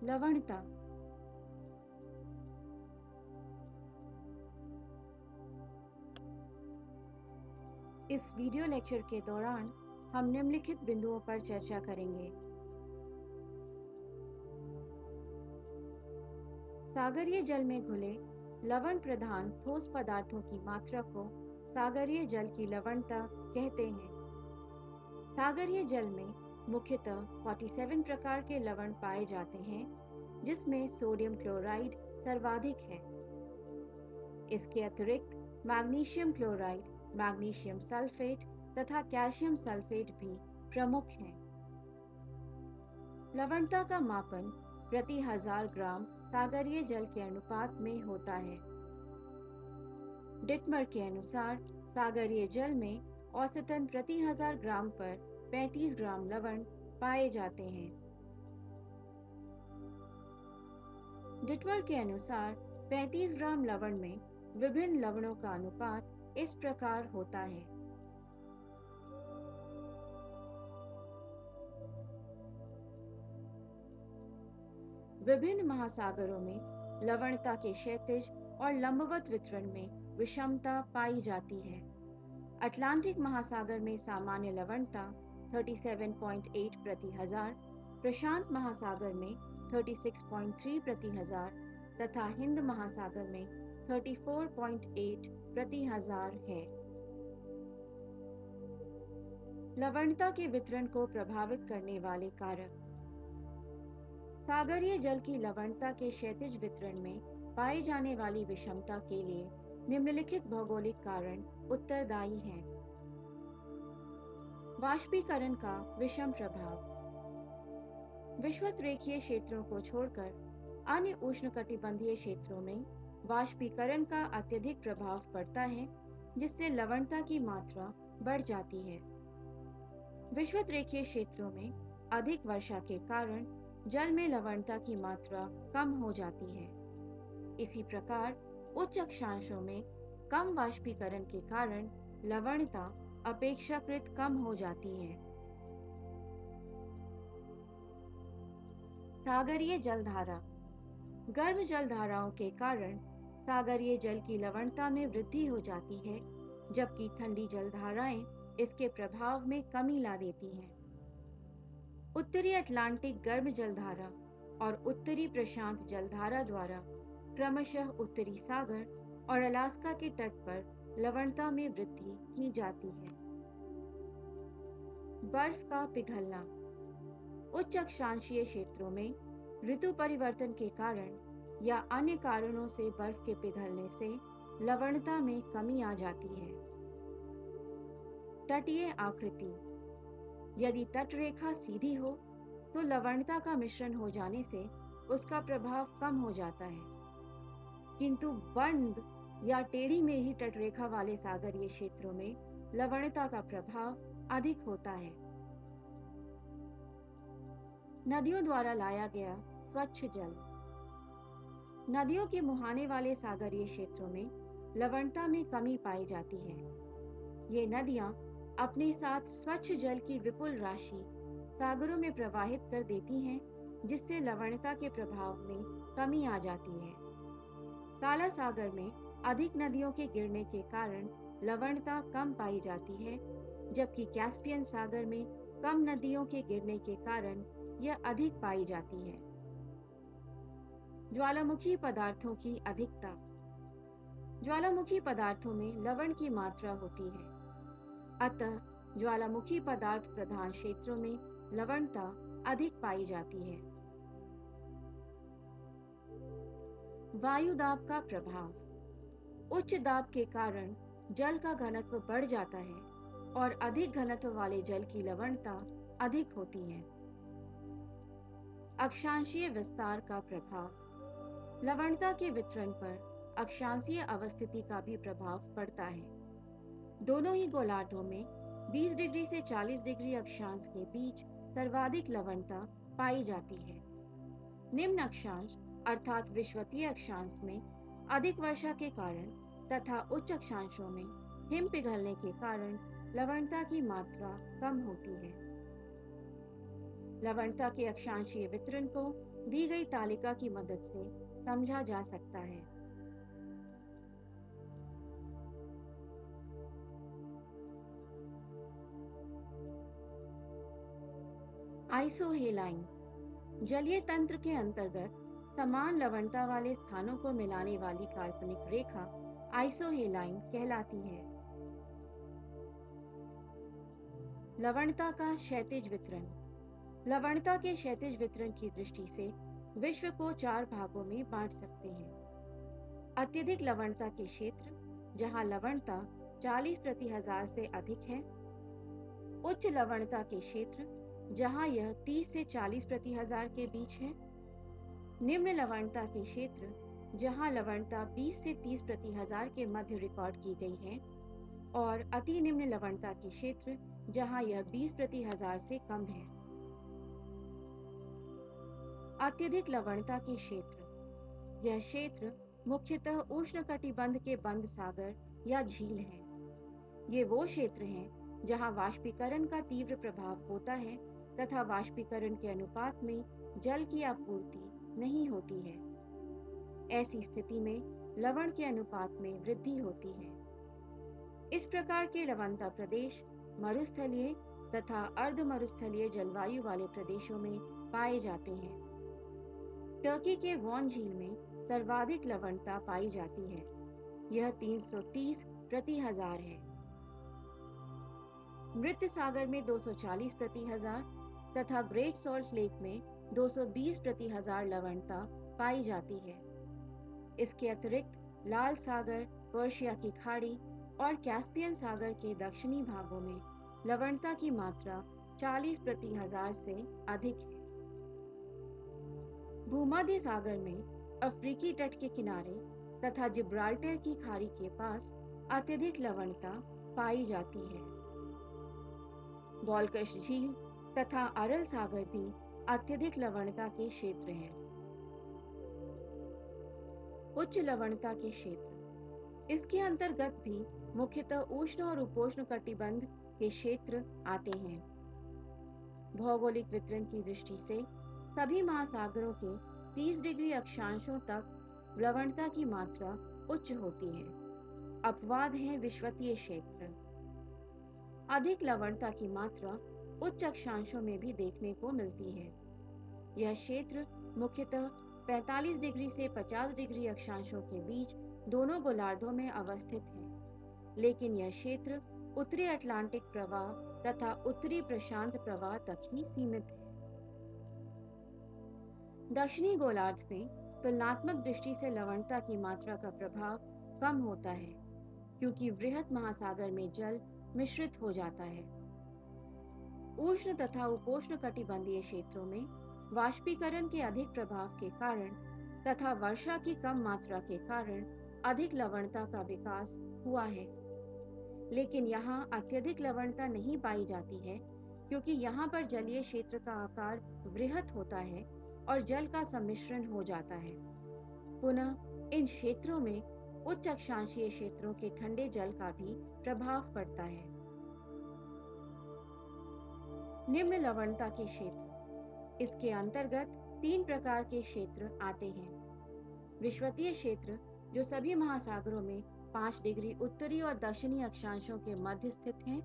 लवणता। इस video lecture के दौरान हम निम्नलिखित बिंदुओं पर चर्चा करेंगे। सागरीय जल में घुले लवण प्रधान ठोस पदार्थों की मात्रा को सागरीय जल की लवणता कहते हैं। सागरीय जल में मुख्यतः 47 प्रकार के लवण पाए जाते हैं, जिसमें सोडियम क्लोराइड सर्वाधिक है। इसके अतिरिक्त मैग्नीशियम क्लोराइड, मैग्नीशियम सल्फेट तथा कैल्शियम सल्फेट भी प्रमुख हैं। लवणता का मापन प्रति 1000 ग्राम सागरीय जल के अनुपात में होता है। डिटमर के अनुसार सागरीय जल में औसतन प्रति 1000 ग्राम पर 35 ग्राम लवण पाए जाते हैं। डिटमर के अनुसार 35 ग्राम लवण में विभिन्न लवणों का अनुपात इस प्रकार होता है। विभिन्न महासागरों में लवणता के क्षैतिज और लंबवत वितरण में विषमता पाई जाती है। अटलांटिक महासागर में सामान्य लवणता 37.8 प्रति हजार, प्रशांत महासागर में 36.3 प्रति हजार तथा हिंद महासागर में 34.8 प्रति हजार है। लवणता के वितरण को प्रभावित करने वाले कारक। सागरीय जल की लवणता के क्षैतिज वितरण में पाई जाने वाली विषमता के लिए निम्नलिखित भौगोलिक कारण उत्तरदायी हैं। वाष्पीकरण का विषम प्रभाव। विषुवत रेखीय क्षेत्रों को छोड़कर अन्य उष्णकटिबंधीय क्षेत्रों में वाष्पीकरण का अत्यधिक प्रभाव पड़ता है, जिससे लवणता की मात्रा बढ़ जाती है। विषुवत रेखीय क्षेत्रों में अधिक वर्षा के कारण जल में लवणता की मात्रा कम हो जाती है। इसी प्रकार उच्च अक्षांशों में कम वाष्पीकरण के कारण लवणता अपेक्षाकृत कम हो जाती है। सागरीय जलधारा। गर्म जलधाराओं के कारण सागरीय जल की लवणता में वृद्धि हो जाती है, जबकि ठंडी जलधाराएं इसके प्रभाव में कमी ला देती हैं। उत्तरी अटलांटिक गर्म जलधारा और उत्तरी प्रशांत जलधारा द्वारा क्रमशः उत्तरी सागर और अलास्का के तट पर लवणता में वृद्धि की जाती है। बर्फ का पिघलना। उच्च अक्षांशीय क्षेत्रों में ऋतु परिवर्तन के कारण या अन्य कारणों से बर्फ के पिघलने से लवणता में कमी आ जाती है। तटीय आकृति। यदि तटरेखा सीधी हो तो लवणता का मिश्रण हो जाने से उसका प्रभाव कम हो जाता है, किंतु बंद या टेढ़ी मेढ़ी तटरेखा वाले सागरीय क्षेत्रों में लवणता का प्रभाव अधिक होता है। नदियों द्वारा लाया गया स्वच्छ जल। नदियों के मुहाने वाले सागरीय क्षेत्रों में लवणता में कमी पाई जाती है। ये नदियां अपने साथ स्वच्छ जल की विपुल राशि सागरों में प्रवाहित कर देती हैं, जिससे लवणता के प्रभाव में कमी आ जाती है। काला सागर में अधिक नदियों के गिरने के कारण लवणता कम पाई जाती है, जबकि कैस्पियन सागर में कम नदियों के गिरने के कारण यह अधिक पाई जाती है। ज्वालामुखी पदार्थों की अधिकता। ज्वालामुखी पदार्थों में लवण की मात्रा होती है, अतः ज्वालामुखी पदार्थ प्रधान क्षेत्रों में लवणता अधिक पाई जाती है। वायु दाब का प्रभाव। उच्च दाब के कारण जल का घनत्व बढ़ जाता है और अधिक घनत्व वाले जल की लवणता अधिक होती है। अक्षांशीय विस्तार का प्रभाव। लवणता के वितरण पर अक्षांशीय अवस्थिति का भी प्रभाव पड़ता है। दोनों ही गोलार्धों में 20 डिग्री से 40 डिग्री अक्षांश के बीच सर्वाधिक लवणता पाई जाती है। निम्न अक्षांश अर्थात विषुवतीय अक्षांश में अधिक वर्षा के कारण तथा उच्च अक्षांशों में हिम पिघलने के कारण लवणता की मात्रा कम होती है। लवणता के अक्षांशीय वितरण को दी गई तालिका की मदद से समझा जा सकता है। आइसोहेलाइन जलीय तंत्र के अंतर्गत समान लवणता वाले स्थानों को मिलाने वाली काल्पनिक रेखा आइसोहेलाइन कहलाती है। लवणता का क्षैतिज वितरण। लवणता के क्षैतिज वितरण की दृष्टि से विश्व को 4 भागों में बांट सकते हैं। अत्यधिक लवणता के क्षेत्र, जहां लवणता 40 प्रति हजार से अधिक है। उच्च लवणता के क्षेत्र, जहां यह 30 से 40 प्रति हजार के बीच है। निम्न लवणता के क्षेत्र, जहां लवणता 20 से 30 प्रति हजार के मध्य रिकॉर्ड की गई है। और अति निम्न लवणता के क्षेत्र, जहां यह 20 प्रति हजार से कम है। अत्यधिक लवणता के क्षेत्र। यह क्षेत्र मुख्यतः उष्णकटिबंध के बंद सागर या झील है। ये वो क्षेत्र हैं जहां वाष्पीकरण का तीव्र प्रभाव होता है तथा वाष्पीकरण के अनुपात में जल की आपूर्ति नहीं होती है। ऐसी स्थिति में लवण के अनुपात में वृद्धि होती है। इस प्रकार के लवणता प्रदेश मरुस्थलीय तथा अर्ध मरुस्थलीय जलवायु वाले प्रदेशों में पाए जाते हैं। टर्की के वॉन झील में सर्वाधिक लवणता पाई जाती है। यह 330 प्रति हजार है। मृत सागर में 240 प्रति हजार तथा ग्रेट सॉल्ट लेक में 220 प्रति हजार लवणता पाई जाती है। इसके अतिरिक्त लाल सागर, पर्शिया की खाड़ी और कैस्पियन सागर के दक्षिणी भागों में लवणता की मात्रा 40 प्रति हजार से अधिक है। भूमध्य सागर में अफ्रीकी तट के किनारे तथा जिब्राल्टर की खाड़ी के पास अत्यधिक लवणता पाई जाती है। बॉलकश झील तथा अरल सागर भी अत्यधिक लवणता के क्षेत्र हैं। उच्च लवणता के क्षेत्र। इसके अंतर्गत भी मुख्यतः उष्ण और उपोष्ण कटिबंध के क्षेत्र आते हैं। भौगोलिक वितरण की दृष्टि से सभी महासागरों के 30 डिग्री अक्षांशों तक लवणता की मात्रा उच्च होती है। अपवाद है विषुवतीय क्षेत्र। अधिक लवणता की मात्रा उच्च अक्षांशों में भी देखने को मिलती है। यह क्षेत्र मुख्यतः 45 डिग्री से 50 डिग्री अक्षांशों के बीच दोनों गोलार्धों में अवस्थित है, लेकिन यह क्षेत्र उत्तरी अटलांटिक प्रवाह तथा उत्तरी प्रशांत प्रवाह तक ही सीमित है। दक्षिणी गोलार्ध में तुलनात्मक दृष्टि से लवणता की मात्रा का प्रभाव कम होता है, क्योंकि वृहत महासागर में जल मिश्रित हो जाता है। उष्ण तथा उपोष्ण कटिबंधीय क्षेत्रों में वाष्पीकरण के अधिक प्रभाव के कारण तथा वर्षा की कम मात्रा के कारण अधिक लवणता का विकास हुआ है। लेकिन यहाँ अत्यधिक लवणता नहीं पाई जाती है, क्योंकि यहाँ पर जलीय क्षेत्र का आकार वृहत होता है और जल का सम्मिश्रण हो जाता है। पुनः इन क्षेत्रों में उच्च अक्षांशीय क्षेत्रों के ठंडे जल का भी प्रभाव पड़ता है। निम्न लवणता के क्षेत्र। इसके अंतर्गत 3 प्रकार के क्षेत्र आते हैं। विषुवतीय क्षेत्र, जो सभी महासागरों में 5 डिग्री उत्तरी और दक्षिणी अक्षांशों के मध्य स्थित हैं।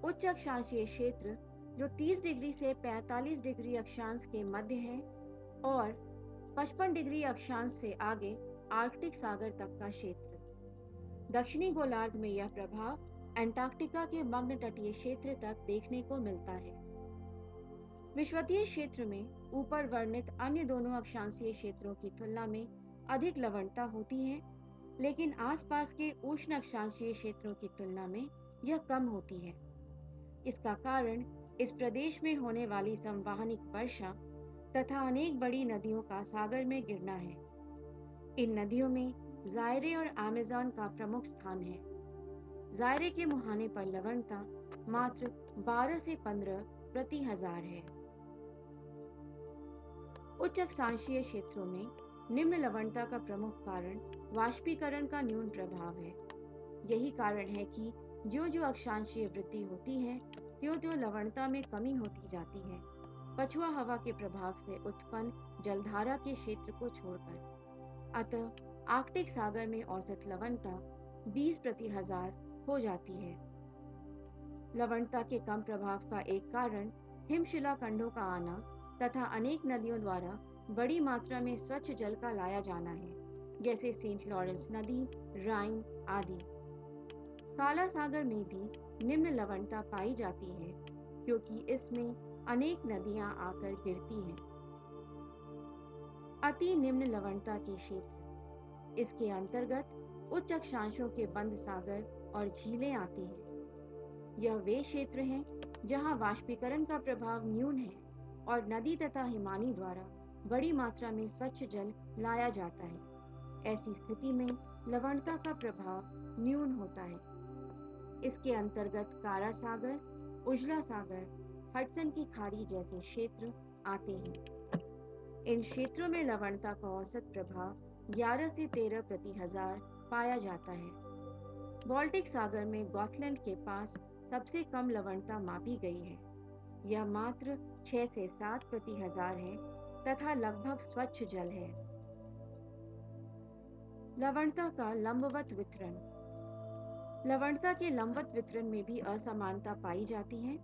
उच्च अक्षांशीय क्षेत्र, जो 30 डिग्री से 45 डिग्री अक्षांश के मध्य है, और 55 डिग्री अक्षांश से आगे आर्कटिक सागर तक का क्षेत्र। दक्षिणी गोलार्ध में यह प्रभाव अंटार्कटिका के मग्न तटीय क्षेत्र तक देखने को मिलता है। विषुवतीय क्षेत्र में ऊपर वर्णित अन्य दोनों अक्षांशीय क्षेत्रों की तुलना में अधिक लवणता होती है, लेकिन आसपास के उष्ण अक्षांशीय क्षेत्रों की तुलना में यह कम होती है। इसका कारण इस प्रदेश में होने वाली संवहनिक वर्षा तथा अनेक बड़ी नदियों का सागर में गिरना है। इन नदियों में जायरे और अमेज़न का प्रमुख स्थान है। जायरे के मुहाने पर लवणता मात्र 12 से 15 प्रति हजार है। उच्च अक्षांशीय क्षेत्रों में निम्न लवणता का प्रमुख कारण वाष्पीकरण का न्यून प्रभाव है। यही कारण है कि जो अक्षांशीय वृद्धि होती है, त्यों-त्यों लवणता में कमी होती जाती है, पछुआ हवा के प्रभाव से उत्पन्न जलधारा के क्षेत्र को छोड़कर। अतः आर्कटिक सागर में औसत लवणता 20 प्रति हजार हो जाती है। लवणता के कम प्रभाव का एक कारण हिमशिला खंडों का आना तथा अनेक नदियों द्वारा बड़ी मात्रा में स्वच्छ जल का लाया जाना है, जैसे सेंट लॉरेंस नदी, राइन आदि। काला सागर में भी निम्न लवणता पाई जाती है, क्योंकि इसमें अनेक नदियां आकर गिरती हैं। अति निम्न लवणता के क्षेत्र, इसके अंतर्गत उच्च अक्षांशों के बंद सागर और झीलें आती हैं। यह वे क्षेत्र हैं जहां वाष्पीकरण का प्रभाव न्यून है और नदी तथा हिमानी द्वारा बड़ी मात्रा में स्वच्छ जल लाया जाता है। ऐसी स्थिति में लवणता का प्रभाव न्यून होता है। इसके अंतर्गत काला सागर, उजला सागर, हडसन की खाड़ी जैसे क्षेत्र आते हैं। इन क्षेत्रों में लवणता का औसत प्रभाव 11 से 13 प्रति हजार पाया जाता है। बाल्टिक सागर में गॉथलैंड के पास सबसे कम लवणता मापी गई है। यह मात्र 6 से 7 प्रति हजार है तथा लगभग स्वच्छ जल है। लवणता का लंबवत वितरण। लवणता के लंबवत वितरण में भी असमानता पाई जाती है।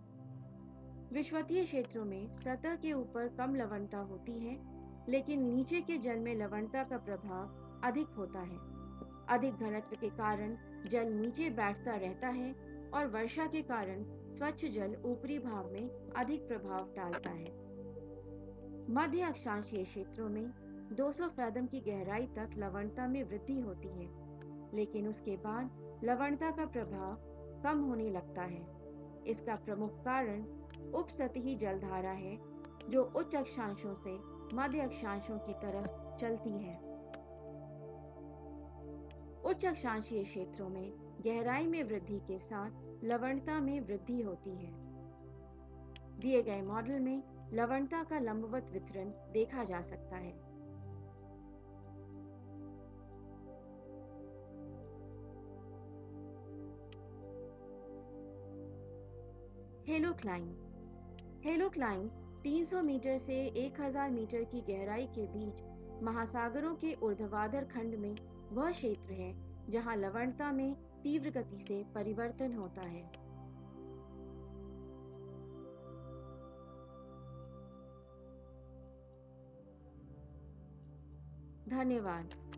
विषुवतीय क्षेत्रों में सतह के ऊपर कम लवणता होती है, लेकिन नीचे के जल में लवणता का प्रभाव अधिक होता है। अधिक घनत्व के कारण जल नीचे बैठता रहता है और वर्षा के कारण स्वच्छ जल ऊपरी भाग में अधिक प्रभाव डालता है। मध्य अक्षांशीय क्षेत्रों में 200 फैथम की गहराई तक लवणता में वृद्धि होती है, लेकिन उसके बाद लवणता का प्रभाव कम होने लगता है। इसका प्रमुख कारण उपसतही जलधारा है, जो उच्च अक्षांशों से मध्य अक्षांशों की तरफ चलती है। उच्च अक्षांशीय क्षेत्रों में गहराई में वृद्धि के साथ लवणता में वृद्धि होती है। दिए गए मॉडल में लवणता का लंबवत वितरण देखा जा सकता है। हेलोक्लाइन। हेलोक्लाइन 300 मीटर से 1000 मीटर की गहराई के बीच महासागरों के ऊर्ध्वाधर खंड में वह क्षेत्र है जहां लवणता में तीव्र गति से परिवर्तन होता है। धन्यवाद।